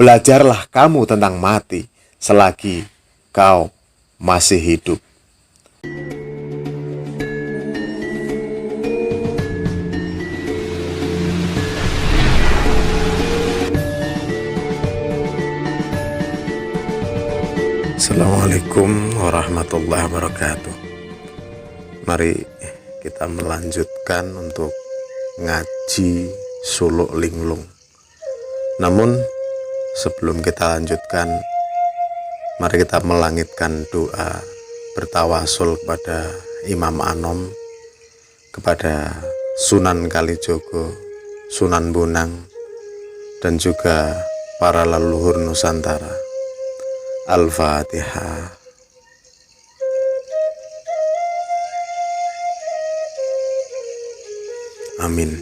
Belajarlah kamu tentang mati selagi kau masih hidup. Assalamualaikum warahmatullahi wabarakatuh. Mari kita melanjutkan untuk ngaji suluk linglung. Namun sebelum kita lanjutkan, mari kita melangitkan doa bertawasul kepada Imam Anom, kepada Sunan Kalijogo, Sunan Bonang, dan juga para leluhur Nusantara. Al-Fatihah. Amin.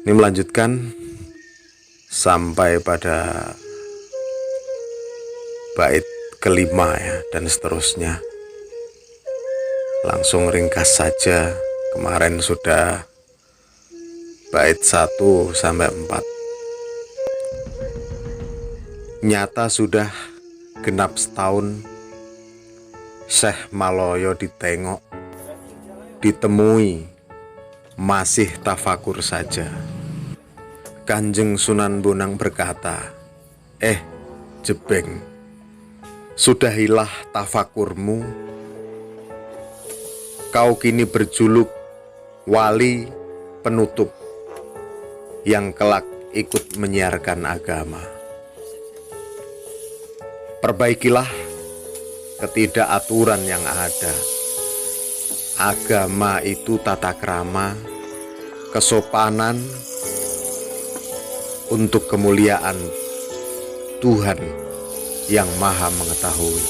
Ini melanjutkan sampai pada bait kelima ya, dan seterusnya. Langsung ringkas saja. Kemarin sudah bait 1 sampai 4. Nyata sudah genap setahun Syekh Maloyo ditengok, ditemui, masih tafakur saja. Kanjeng Sunan Bonang berkata, Jebeng, sudahilah tafakurmu. Kau kini berjuluk wali penutup yang kelak ikut menyiarkan agama. Perbaikilah ketidakaturan yang ada. Agama itu tata krama, kesopanan untuk kemuliaan Tuhan yang Maha Mengetahui.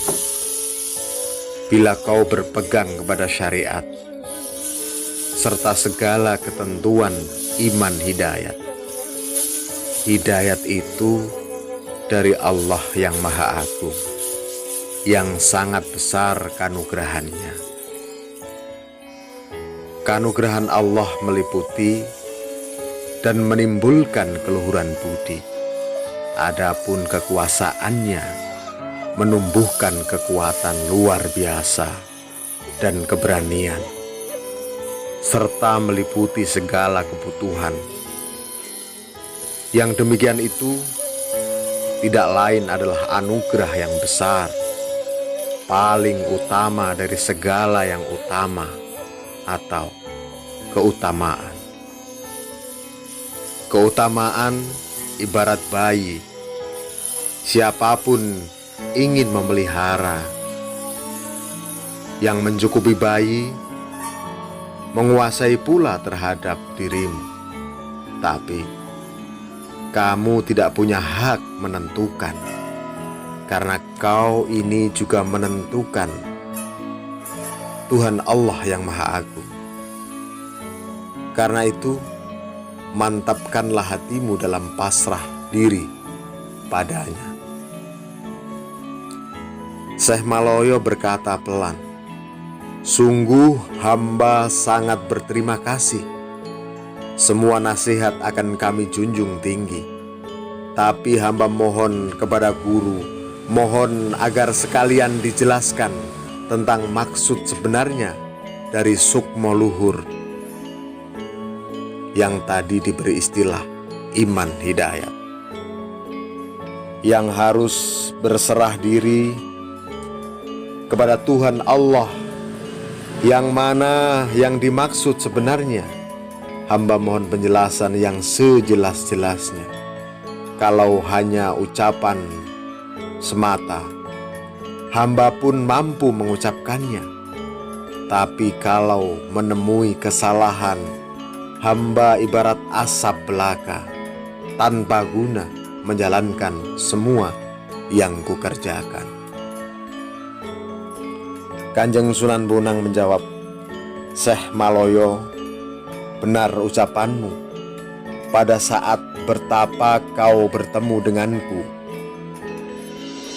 Bila kau berpegang kepada syariat serta segala ketentuan iman hidayat, hidayat itu dari Allah yang Maha Agung, yang sangat besar kanugrahannya. Kanugrahan Allah meliputi dan menimbulkan keluhuran budi. Adapun kekuasaannya menumbuhkan kekuatan luar biasa dan keberanian, serta meliputi segala kebutuhan. Yang demikian itu tidak lain adalah anugerah yang besar, paling utama dari segala yang utama atau keutamaan. Keutamaan ibarat bayi. Siapapun ingin memelihara. Yang mencukupi bayi menguasai pula terhadap dirimu. Tapi kamu tidak punya hak menentukan, karena kau ini juga menentukan Tuhan Allah yang Maha Agung. Karena itu, mantapkanlah hatimu dalam pasrah diri padanya. Syekh Maloyo berkata pelan, "Sungguh hamba sangat berterima kasih. Semua nasihat akan kami junjung tinggi. Tapi hamba mohon kepada guru, mohon agar sekalian dijelaskan tentang maksud sebenarnya dari sukmo luhur yang tadi diberi istilah iman hidayat, yang harus berserah diri kepada Tuhan Allah, yang mana yang dimaksud sebenarnya. Hamba mohon penjelasan yang sejelas-jelasnya. Kalau hanya ucapan semata, hamba pun mampu mengucapkannya. Tapi kalau menemui kesalahan, hamba ibarat asap belaka, tanpa guna menjalankan semua yang kukerjakan." Kanjeng Sunan Bonang menjawab, "Syekh Maloyo, benar ucapanmu. Pada saat bertapa kau bertemu denganku.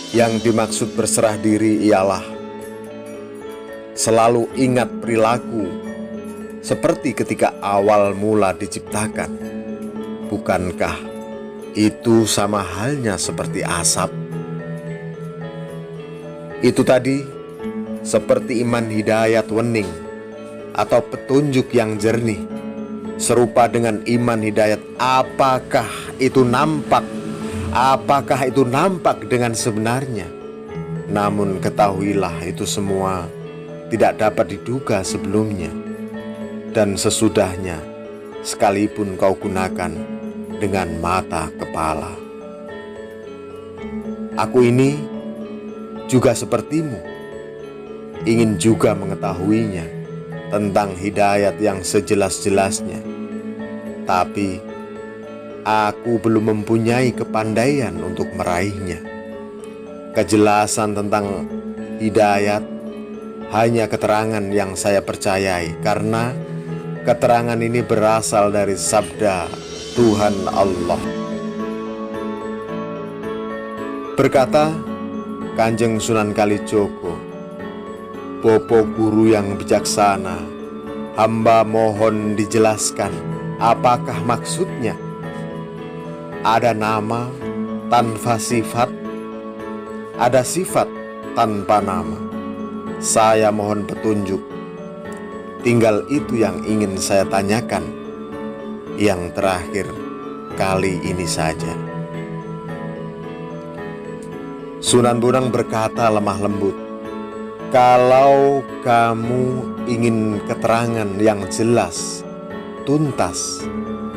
Yang dimaksud berserah diri ialah selalu ingat perilaku seperti ketika awal mula diciptakan. Bukankah itu sama halnya seperti asap. Itu tadi seperti iman hidayat wening atau petunjuk yang jernih, serupa dengan iman hidayat. Apakah itu nampak? Apakah itu nampak dengan sebenarnya? Namun ketahuilah, itu semua tidak dapat diduga sebelumnya dan sesudahnya, sekalipun kau gunakan dengan mata kepala. Aku ini juga sepertimu, ingin juga mengetahuinya tentang hidayat yang sejelas-jelasnya, tapi aku belum mempunyai kepandaian untuk meraihnya. Kejelasan tentang hidayat hanya keterangan yang saya percayai, karena keterangan ini berasal dari sabda Tuhan Allah. Berkata Kanjeng Sunan Kalijogo, "Bopo guru yang bijaksana, hamba mohon dijelaskan apakah maksudnya. Ada nama tanpa sifat, ada sifat tanpa nama. Saya mohon petunjuk. Tinggal itu yang ingin saya tanyakan, yang terakhir kali ini saja." Sunan Bonang berkata lemah lembut, "Kalau kamu ingin keterangan yang jelas, tuntas,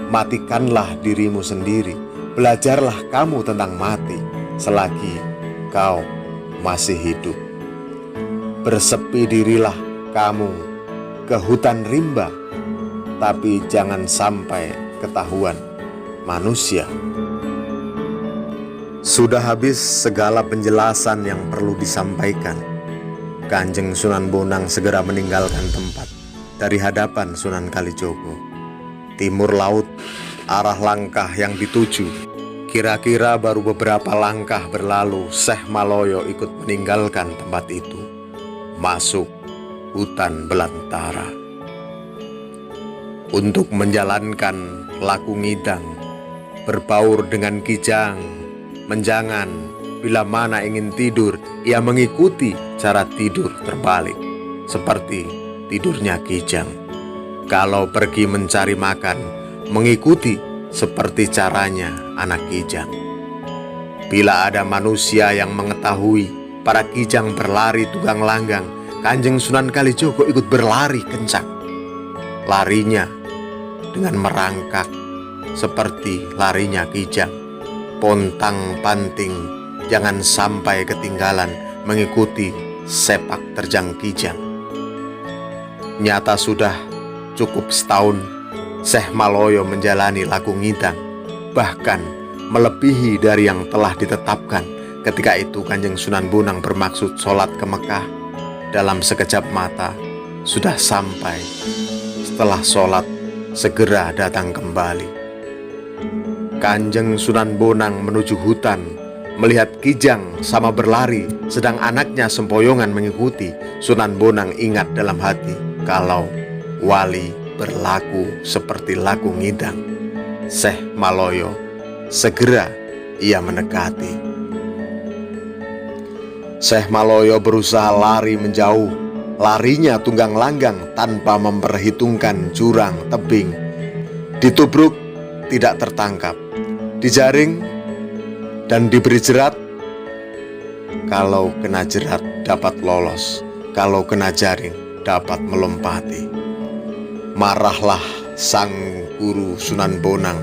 matikanlah dirimu sendiri. Belajarlah kamu tentang mati selagi kau masih hidup. Bersepi dirilah kamu ke hutan rimba, tapi jangan sampai ketahuan manusia." Sudah habis segala penjelasan yang perlu disampaikan. Kanjeng Sunan Bonang segera meninggalkan tempat dari hadapan Sunan Kalijogo. Timur laut, arah langkah yang dituju. Kira-kira baru beberapa langkah berlalu, Syekh Maloyo ikut meninggalkan tempat itu, masuk hutan belantara untuk menjalankan laku ngidang, berbaur dengan kijang. Menjangan, bila mana ingin tidur, ia mengikuti cara tidur terbalik, seperti tidurnya kijang. Kalau pergi mencari makan, mengikuti seperti caranya anak kijang. Bila ada manusia yang mengetahui para kijang berlari tunggang langgang, Kanjeng Sunan Kalijogo ikut berlari kencang. Larinya dengan merangkak seperti larinya kijang. Pontang-panting, jangan sampai ketinggalan mengikuti sepak terjang kijang. Nyata sudah cukup setahun Syekh Maloyo menjalani laku ngidang, bahkan melebihi dari yang telah ditetapkan. Ketika itu Kanjeng Sunan Bonang bermaksud sholat ke Mekah. Dalam sekejap mata sudah sampai. Setelah sholat segera datang kembali. Kanjeng Sunan Bonang menuju hutan, melihat kijang sama berlari, sedang anaknya sempoyongan mengikuti. Sunan Bonang ingat dalam hati, kalau wali berlaku seperti laku ngidang, Syekh Maloyo segera ia mendekati. Syekh Maloyo berusaha lari menjauh. Larinya tunggang langgang tanpa memperhitungkan jurang tebing. Ditubruk, tidak tertangkap. Dijaring dan diberi jerat. Kalau kena jerat dapat lolos, kalau kena jaring dapat melompati. Marahlah sang guru Sunan Bonang,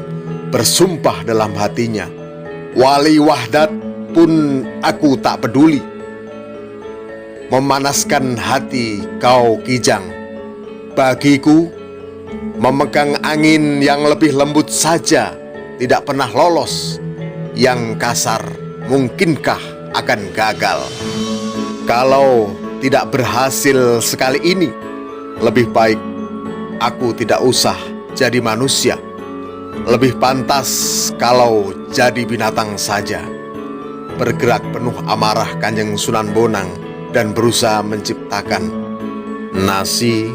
bersumpah dalam hatinya, "Wali wahdat pun aku tak peduli. Memanaskan hati kau kijang. Bagiku memegang angin yang lebih lembut saja tidak pernah lolos. Yang kasar mungkinkah akan gagal? Kalau tidak berhasil sekali ini, lebih baik aku tidak usah jadi manusia. Lebih pantas kalau jadi binatang saja." Bergerak penuh amarah Kanjeng Sunan Bonang dan berusaha menciptakan nasi.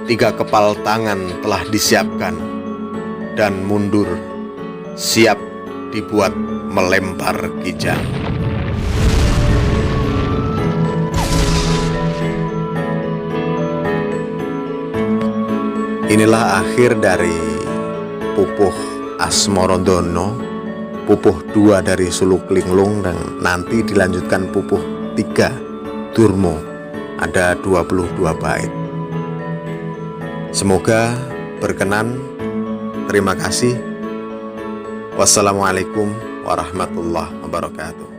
3 kepal tangan telah disiapkan dan mundur, siap dibuat melempar kijang. Inilah akhir dari pupuh Asmorodono, pupuh 2 dari Suluk Linglung, dan nanti dilanjutkan pupuh 3 Durmo, ada 22 bait. Semoga berkenan. Terima kasih. Wassalamualaikum warahmatullahi wabarakatuh.